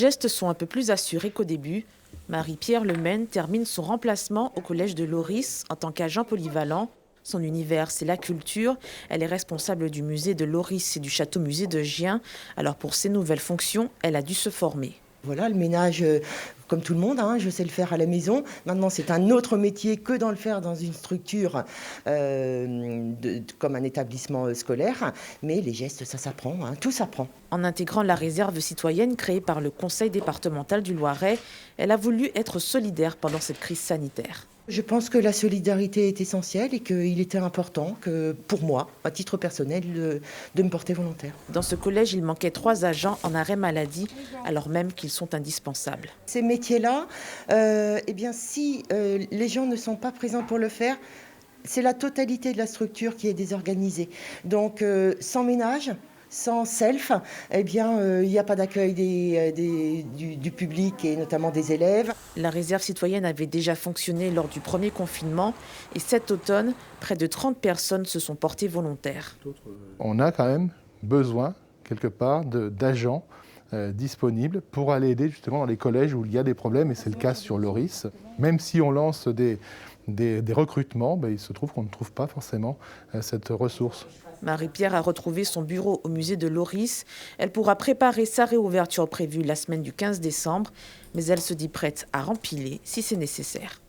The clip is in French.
Les gestes sont un peu plus assurés qu'au début. Marie-Pierre Lemaine termine son remplacement au collège de Loris en tant qu'agent polyvalent. Son univers, c'est la culture. Elle est responsable du musée de Loris et du château-musée de Gien. Alors pour ses nouvelles fonctions, elle a dû se former. Voilà, le ménage, comme tout le monde, je sais le faire à la maison. Maintenant, c'est un autre métier que d'en le faire dans une structure comme un établissement scolaire. Mais les gestes, ça s'apprend, tout s'apprend. En intégrant la réserve citoyenne créée par le Conseil départemental du Loiret, elle a voulu être solidaire pendant cette crise sanitaire. Je pense que la solidarité est essentielle et qu'il était important que, pour moi, à titre personnel, de me porter volontaire. Dans ce collège, il manquait 3 agents en arrêt maladie, alors même qu'ils sont indispensables. Ces métiers-là, si les gens ne sont pas présents pour le faire, c'est la totalité de la structure qui est désorganisée. Donc, sans ménage, sans self, il n'y a pas d'accueil du public et notamment des élèves. La réserve citoyenne avait déjà fonctionné lors du premier confinement et cet automne, près de 30 personnes se sont portées volontaires. On a quand même besoin, quelque part, d'agents disponibles pour aller aider justement dans les collèges où il y a des problèmes, et c'est le cas sur Loris. Même si on lance des recrutements, il se trouve qu'on ne trouve pas forcément cette ressource. Marie-Pierre a retrouvé son bureau au musée de Loris. Elle pourra préparer sa réouverture prévue la semaine du 15 décembre, mais elle se dit prête à rempiler si c'est nécessaire.